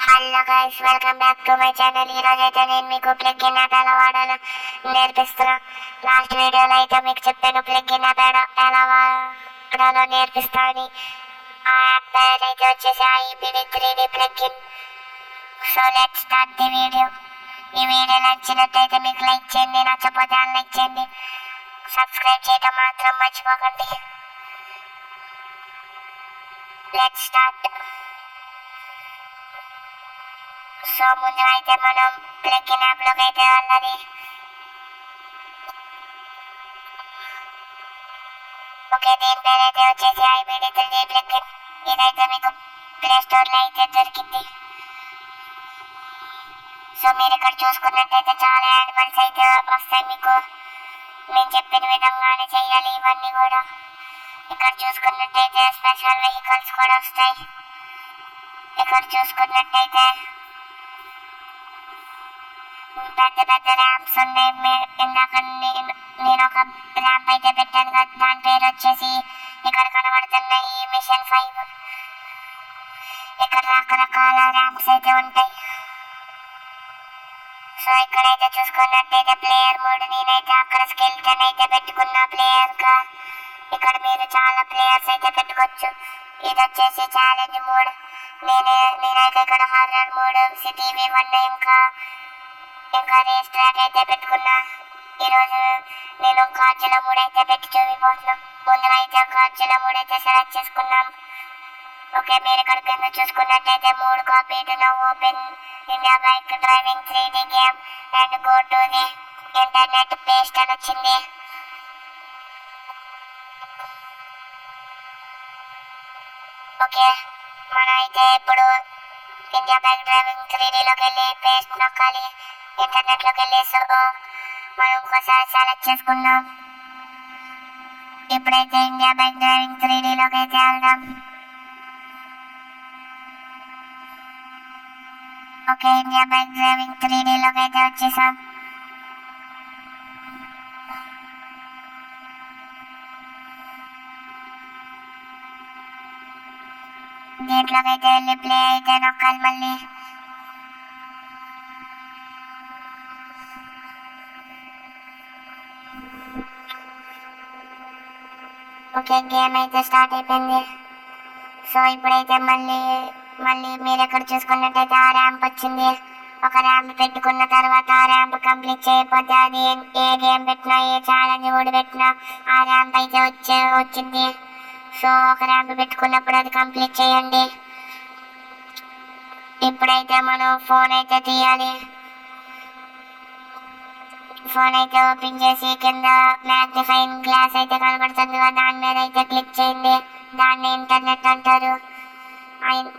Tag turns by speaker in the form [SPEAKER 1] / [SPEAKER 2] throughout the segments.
[SPEAKER 1] Hello guys, welcome back to my channel. ఈ రోజు అయితే నేను మీకు ప్లగ్ఇన్ యాప్ ఎలా వాడాలో నేర్పిస్తున్నా. లాస్ట్ వీడియోలో అయితే మీకు చెప్పాను ప్లగ్ఇన్ యాప్ ఎలా వాడాలో నేర్పిస్తా అని. ఆ యాప్ పేరు అయితే వచ్చేసి IBD 3D plugin. So let's start the video. ఈ వీడియో నచ్చినట్టయితే మీకు లైక్ చేయండి, నచ్చకపోతే అన్లైక్ చేయండి, సబ్స్క్రైబ్ చేయడం మాత్రం మర్చిపోకండి. Let's start. సో ముందు అయితే మనం ప్లగ్ఇన్ యాప్లోకి అయితే వెళ్ళాలి. ఓకే, దీని పేరు అయితే వచ్చేసి IBD 3D ప్లగ్ఇన్. ఇదైతే మీకు ప్లే స్టోర్లో అయితే దొరికింది. సో మీరు ఇక్కడ చూసుకున్నట్టయితే చాలా యానిమల్స్ అయితే వస్తాయి. మీకు నేను చెప్పిన విధంగానే చేయాలి ఇవన్నీ కూడా. ఇక్కడ చూసుకున్నట్టయితే స్పెషల్ వెహికల్స్ కూడా వస్తాయి. ఇక్కడ చూసుకున్నట్టయితే పెద్ద పెద్ద ర్యాంప్స్ ఉన్నాయి. ఇందాక నేను ఒక ర్యాంప్ అయితే పెట్టాను కదా, దాని పేరు వచ్చేసి ఇక్కడ కనబడుతున్న ఈ మిషన్ 5. ఇక్కడ రకరకాల ర్యాంప్స్ అయితే ఉంటాయి. సో ఇక్కడైతే చూసుకున్నట్టయితే ప్లేయర్ మోడ్, నేనైతే అక్కడ స్కెల్టన్ అయితే పెట్టుకున్న ప్లేయర్ గా. ఇక్కడ మీరు చాలా ప్లేయర్స్ అయితే పెట్టుకోవచ్చు. ఇది వచ్చేసి ఛాలెంజ్ మోడ్. నేనైతే ఇక్కడ హారర్ మోడ్, సిటీ V1 ఇంకా రేస్ ట్రాక్ అయితే పెట్టుకున్నా. ఈరోజు నేను గాడ్జిల్లా మోడ్ అయితే పెట్టి చూపిపోతున్నాం. ముందుగా అయితే గాడ్జిల్లా మోడ్ అయితే సెలెక్ట్ చేసుకున్నాం. ఓకే, మీరు ఇక్కడ కింద చూసుకున్నట్టయితే mode copied now open India bike driving 3D game and go to the internet paste అని వచ్చింది. ఓకే, మనం అయితే ఇప్పుడు ఇండియా బైక్ డ్రైవింగ్ 3Dలోకి వెళ్ళి పేస్ట్ నొక్కాలి. ఇంటర్నెట్లోకి వెళ్ళి సో మనం ఇంకోసారి సెలెక్ట్ చేసుకున్నాం. ఇప్పుడైతే ఇండియా బైక్ డ్రైవింగ్ 3Dలోకి అయితే వెళ్దాం. ఓకే, ఇండియా బైక్ డ్రైవింగ్ 3Dలోకి అయితే వచ్చేసాం. దీంట్లోకి అయితే వెళ్ళి ప్లే అయితే నొక్కాలి మళ్ళీ. ఓకే, గేమ్ అయితే స్టార్ట్ అయిపోయింది. సో ఇప్పుడైతే మళ్ళీ మీరు ఎక్కడ చూసుకున్నట్టయితే ఆ ర్యాంప్ వచ్చింది. ఒక ర్యాంప్ పెట్టుకున్న తర్వాత ఆ ర్యాంప్ కంప్లీట్ చేయకపోతే అది ఏ గేమ్ పెట్టినా, ఏ ఛాలెంజ్ కూడా పెట్టినా ఆ ర్యాంప్ అయితే వచ్చింది. సో ఒక ర్యాంప్ పెట్టుకున్నప్పుడు అది కంప్లీట్ చేయండి. ఇప్పుడైతే మనం ఫోన్ అయితే తీయాలి. ఫోన్ అయితే ఓపెన్ చేసి కింద మ్యాగ్నిఫైయింగ్ గ్లాస్ అయితే కనబడుతుంది కదా, దాని మీద అయితే క్లిక్ చేయండి. దాన్ని ఇంటర్నెట్ అంటారు.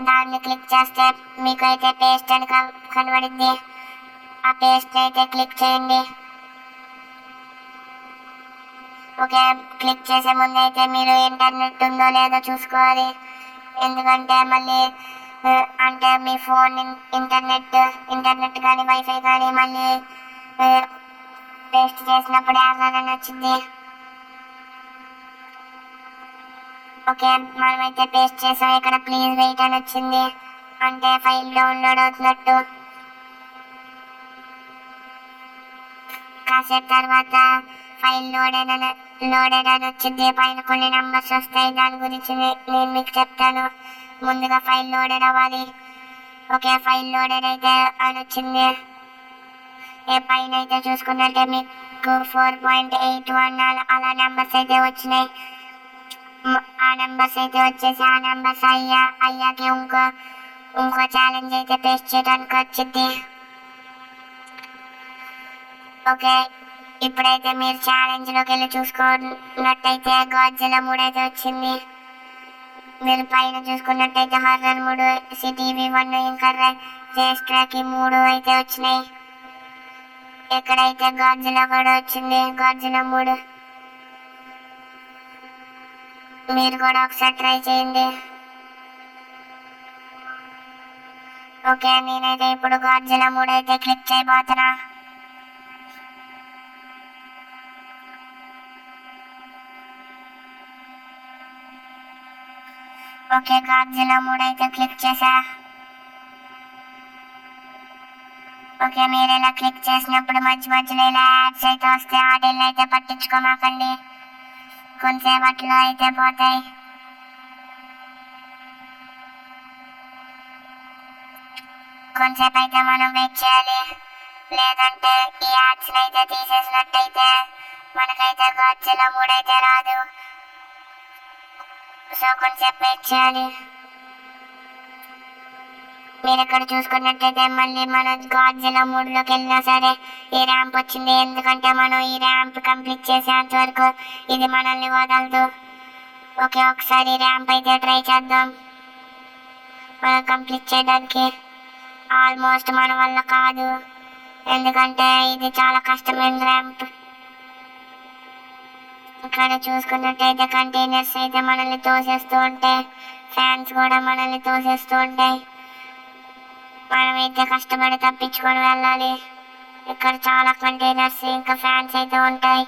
[SPEAKER 1] దాన్ని క్లిక్ చేస్తే మీకు అయితే పేస్ట్ అని కనబడింది. ఆ పేస్ట్ అయితే క్లిక్ చేయండి. ఓకే, క్లిక్ చేసే ముందు అయితే మీరు ఇంటర్నెట్ ఉందో లేదో చూసుకోవాలి. ఎందుకంటే మళ్ళీ అంటే మీ ఫోన్ ఇంటర్నెట్ కానీ వైఫై కానీ మళ్ళీ పేస్ట్ చేసినప్పుడు ఎర్రర్ అని వచ్చింది. ఓకే, మనమైతే పేస్ట్ చేసాం. ఇక్కడ ప్లీజ్ వెయిట్ అని వచ్చింది, అంటే ఫైల్ డౌన్లోడ్ అవుతున్నట్టు. కాసేపు తర్వాత ఫైల్ లోడెడ్ అని వచ్చింది. పైన కొన్ని నెంబర్స్ వస్తాయి, దాని గురించి నేను మీకు చెప్తాను. ముందుగా ఫైల్ లోడెడ్ అవ్వాలి. ఓకే, ఫైల్ లోడెడ్ అయితే అని వచ్చింది. పైన అయితే చూసుకున్నట్టే మీకు 4.81 అలా నెంబర్స్ అయితే వచ్చినాయి. ఆ నెంబర్స్ అయితే వచ్చేసి ఆ నెంబర్స్ అయ్యాకి ఇంకో ఛాలెంజ్ అయితే పేస్ట్ చేయడానికి వచ్చింది. ఓకే, ఇప్పుడైతే మీరు ఛాలెంజ్లోకి వెళ్ళి చూసుకున్నట్టయితే గాడ్జిల్లా మోడ్ అయితే వచ్చింది. మీరు పైన చూసుకున్నట్టయితే హారర్ మోడ్, సిటీ V1 ఇంకా రేస్ ట్రాక్ 3 అయితే వచ్చినాయి. ఇక్కడైతే గాడ్జిల్లా కూడా వచ్చింది, గాడ్జిల్లా మోడ్. మీరు కూడా ఒకసారి ట్రై చేయండి. ఓకే, నేనైతే ఇప్పుడు గాడ్జిల్లా మోడ్ అయితే క్లిక్ చేయబోతున్నా. ఓకే, గాడ్జిల్లా మోడ్ అయితే క్లిక్ చేసా. ఓకే, మీరు ఇలా క్లిక్ చేసినప్పుడు మధ్య మధ్యలో ఇలా యాడ్స్ అయితే వస్తాయి. వాటిని అయితే పట్టించుకోమాకండి, కొంతసేపట్లో అయితే పోతాయి. కొంతసేపు అయితే మనం వెయిట్ చేయాలి, లేదంటే ఈ యాడ్స్ అయితే తీసేసినట్టయితే మనకైతే గాడ్జిల్లా 3 అయితే రాదు. సో కొంచెంసేపు వెయిట్ చేయాలి. మీరు ఇక్కడ చూసుకున్నట్టయితే మళ్ళీ మన గాడ్జిల్లా 3లోకి వెళ్ళినా సరే ఈ ర్యాంప్ వచ్చింది, ఎందుకంటే మనం ఈ ర్యాంప్ కంప్లీట్ చేసేంత వరకు ఇది మనల్ని వదలదు. ఓకే, ఒకసారి ర్యాంప్ అయితే ట్రై చేద్దాం. మనం కంప్లీట్ చేయడానికి ఆల్మోస్ట్ మన వల్ల కాదు, ఎందుకంటే ఇది చాలా కష్టమైన ర్యాంప్. ఇక్కడ చూసుకున్నట్టయితే కంటైనర్స్ అయితే మనల్ని తోసేస్తూ ఉంటాయి, ఫ్యాన్స్ కూడా మనల్ని తోసేస్తూ ఉంటాయి. మనమైతే కష్టపడి తప్పించుకొని వెళ్ళాలి. ఇక్కడ చాలా కంటైనర్స్ ఇంకా ఫ్యాన్స్ అయితే ఉంటాయి.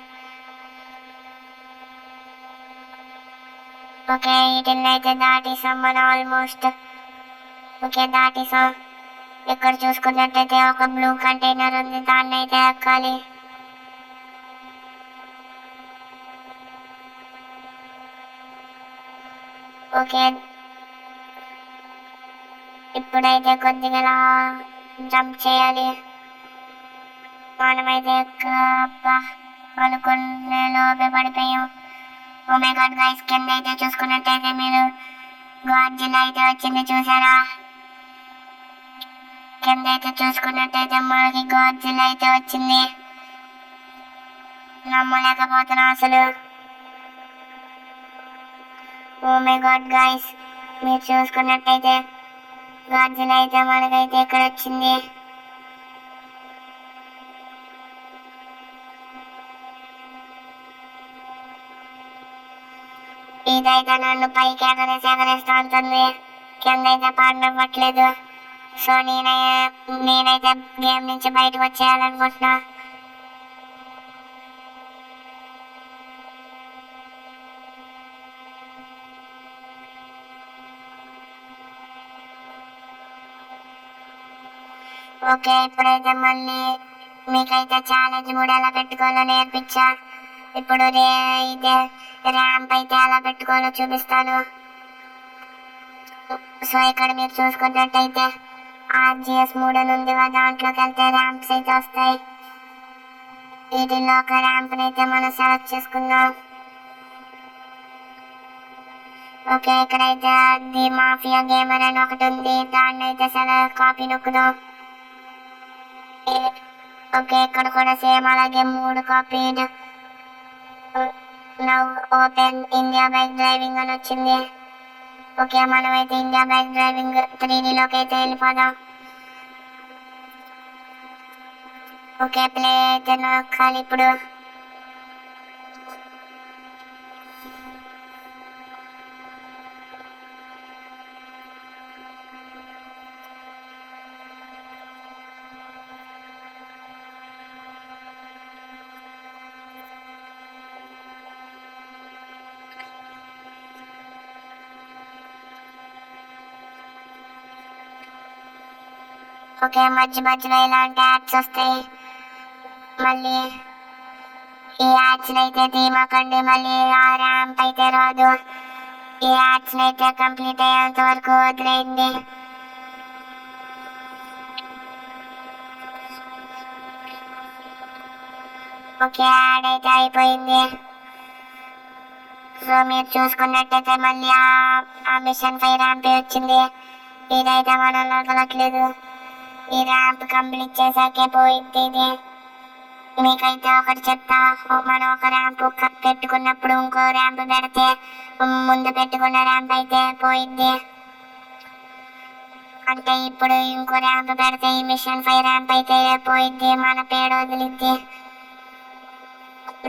[SPEAKER 1] ఓకే, వీటిని అయితే దాటేసాం మనం ఆల్మోస్ట్. ఓకే, దాటేసాం. ఇక్కడ చూసుకున్నట్టయితే ఒక బ్లూ కంటైనర్ ఉంది, దాన్ని అయితే ఎక్కాలి. ఓకే, ఇప్పుడైతే కొద్దిగా జంప్ చేయాలి. మనమైతే అనుకునే లోపే పడిపోయాం. ఓ మై గాడ్ గైస్, కింద అయితే చూసుకున్నట్టయితే మీరు గాడ్జిల్లా అయితే వచ్చింది చూసారా? కింద అయితే చూసుకున్నట్టయితే మనకి గాడ్జిల్లా అయితే వచ్చింది. నమ్మలేకపోతున్నా అసలు. ఓ మై గాడ్ గైస్, మీరు చూసుకున్నట్టయితే గాడ్జిల్లా అయితే మనకైతే ఇక్కడ వచ్చింది. ఇదైతే నన్ను పైకి ఎగరేస్తా ఉంటుంది, కింద అయితే పాడనివ్వట్లేదు. సో నేనైతే గేమ్ నుంచి బయటకు వచ్చేయాలనుకుంటున్నా. ఓకే, ఇప్పుడైతే మళ్ళీ మీకైతే ఛాలెంజ్ కూడా ఎలా పెట్టుకోవాలో నేర్పించా. ఇప్పుడు ఇదే ర్యాంప్ అయితే ఎలా పెట్టుకోవాలో చూపిస్తాను. సో ఇక్కడ మీరు చూసుకున్నట్టయితే RGS 3 అని ఉంది, దాంట్లోకి వెళ్తే ర్యాంప్స్ అయితే వస్తాయి. వీటిల్లో ఒక ర్యాంప్ని అయితే మనం సెలెక్ట్ చేసుకుందాం. ఓకే, ఇక్కడైతే ది మాఫియా గేమర్ అని ఒకటి ఉంది, దాన్ని అయితే కాపీ నొక్కుదాం. ఓకే, ఇక్కడ కూడా సేమ్ అలాగే 3 copied. Now open India bike driving అని వచ్చింది. ఓకే, మనమైతే ఇండియా బైక్ డ్రైవింగ్ 3Dలోకి అయితే వెళ్ళిపోదాం. ఓకే, ప్లే అయితే నొక్కాలి ఇప్పుడు. ఓకే, మధ్య మధ్యలో ఇలాంటి యాడ్స్ వస్తాయి. మళ్ళీ ఈ యాడ్స్ అయితే తీయమాకండి, మళ్ళీ ఆ ర్యాంప్ అయితే రాదు. ఈ యాడ్స్ అయితే కంప్లీట్ అయ్యేంత వరకు వదిలేయండి. ఓకే, యాడ్ అయితే అయిపోయింది. సో మీరు చూసుకున్నట్టయితే మళ్ళీ ఆ మిషన్ 5 ర్యాంప్ వచ్చింది. ఇదైతే మనం వదలట్లేదు, ఈ ర్యాంప్ కంప్లీట్ చేసాకే పోయింది ఇది. మీకైతే ఒకటి చెప్తా, మనం ఒక ర్యాంప్ పెట్టుకున్నప్పుడు ఇంకో ర్యాంప్ పెడితే ముందు పెట్టుకున్న ర్యాంప్ అయితే పోయింది. అంటే ఇప్పుడు ఇంకో ర్యాంప్ పెడితే ఈ మిషన్ 5 ర్యాంప్ అయితే పోయింది, మన పేడ వదిలిద్ది,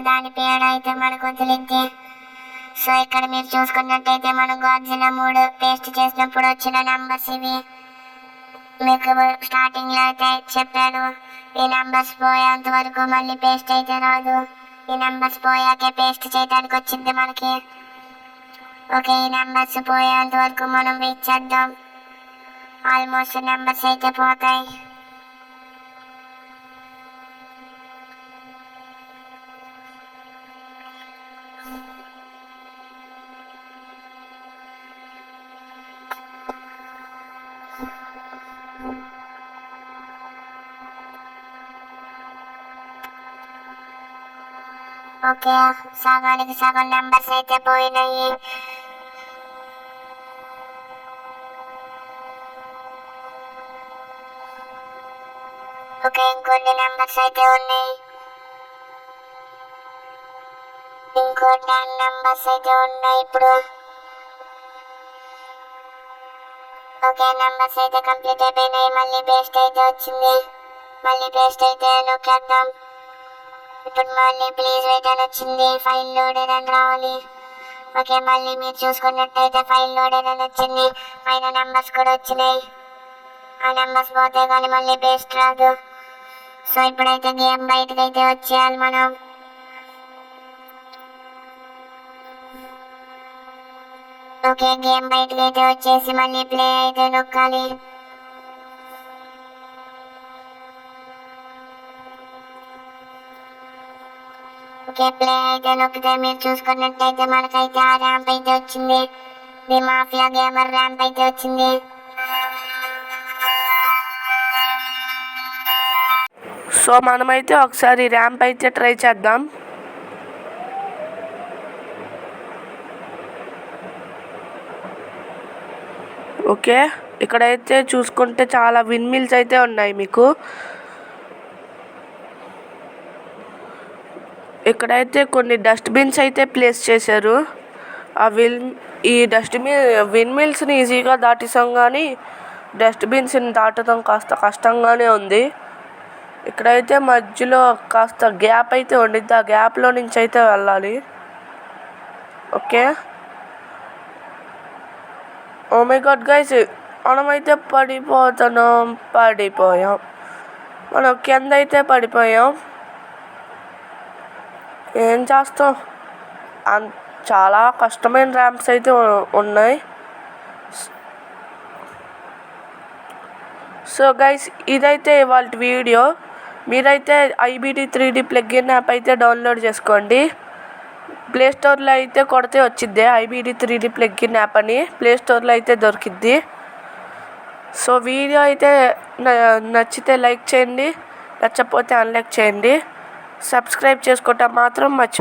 [SPEAKER 1] దాని పేడ అయితే మనకు వదిలిద్ది. సో ఇక్కడ మీరు చూసుకున్నట్టయితే మనం గాడ్జిల్లా 3 పేస్ట్ చేసినప్పుడు వచ్చిన నంబర్స్ ఇవి. మీకు స్టార్టింగ్ లో అయితే చెప్పాను, ఈ నంబర్స్ పోయేంత వరకు మళ్ళీ పేస్ట్ అయితే రాదు. ఈ నంబర్స్ పోయాకే పేస్ట్ చేయడానికి వచ్చింది మనకి. ఓకే, ఈ నంబర్స్ పోయేంత వరకు మనం వెయిట్ చేద్దాం. ఆల్మోస్ట్ నంబర్స్ అయితే పోతాయి. ఓకే, సగానికి సగం నెంబర్స్ అయితే పోయినాయి. ఓకే, ఇంకొన్ని నెంబర్స్ అయితే ఉన్నాయి. ఇంకో 10 నెంబర్స్ అయితే ఉన్నాయి ఇప్పుడు. ఓకే, నెంబర్స్ అయితే కంప్లీట్ అయిపోయినాయి. మళ్ళీ పేస్ట్ అయితే వచ్చింది. మళ్ళీ పేస్ట్ అయితే నొక్కేద్దాం. ఇప్పుడు మళ్ళీ ప్లీజ్ వెయిట్ అని వచ్చింది. ఫైల్ లోడెడ్ అని రావాలి. ఓకే, మళ్ళీ మీరు చూసుకున్నట్టయితే ఫైల్ లోడెడ్ అని వచ్చింది. పైన నెంబర్స్ కూడా వచ్చినాయి. ఆ నెంబర్స్ పోతే కానీ మళ్ళీ పేస్ట్ రాదు. సో ఇప్పుడైతే గేమ్ బయటకు అయితే వచ్చేయాలి మనం. ఓకే, గేమ్ బయటకు అయితే వచ్చేసి మళ్ళీ ప్లే అయితే నొక్కాలి. ఓకే, ప్లే అయితే నొక్కితే మీరు చూసుకున్నట్టయితే మనకైతే ఆ ర్యాంప్ అయితే వచ్చింది. ది మాఫియా గేమర్ ర్యాంప్ అయితే వచ్చింది.
[SPEAKER 2] సో మనమైతే ఒకసారి ర్యాంప్ అయితే ట్రై చేద్దాం. ఓకే, ఇక్కడైతే చూసుకుంటే చాలా విన్ మిల్స్ అయితే ఉన్నాయి మీకు. ఇక్కడైతే కొన్ని డస్ట్బిన్స్ అయితే ప్లేస్ చేశారు. ఈ విన్ మిల్స్ని ఈజీగా దాటిస్తాం, కానీ డస్ట్బిన్స్ని దాటడం కాస్త కష్టంగానే ఉంది. ఇక్కడైతే మధ్యలో కాస్త గ్యాప్ అయితే ఉండిద్ది. ఆ గ్యాప్లో నుంచి అయితే వెళ్ళాలి. Okay, oh my god guys, మనమైతే పడిపోయాం. మనం కింద అయితే పడిపోయాం. ఏం చేస్తాం, చాలా కష్టమైన ర్యాంప్స్ అయితే ఉన్నాయి. సో గైస్, ఇదైతే ఇవాళ వీడియో. మీరైతే IBD 3D ప్లగ్ఇన్ యాప్ అయితే డౌన్లోడ్ చేసుకోండి. ప్లేస్టోర్లో అయితే కొడితే వచ్చిద్ది IBD 3D ప్లగ్ఇన్ యాప్ అని. ప్లేస్టోర్లో అయితే దొరికిద్ది. సో వీడియో అయితే నచ్చితే లైక్ చేయండి, నచ్చకపోతే అన్లైక్ చేయండి. సబ్స్క్రైబ్ చేసుకోవటం మాత్రం మర్చిపోండి.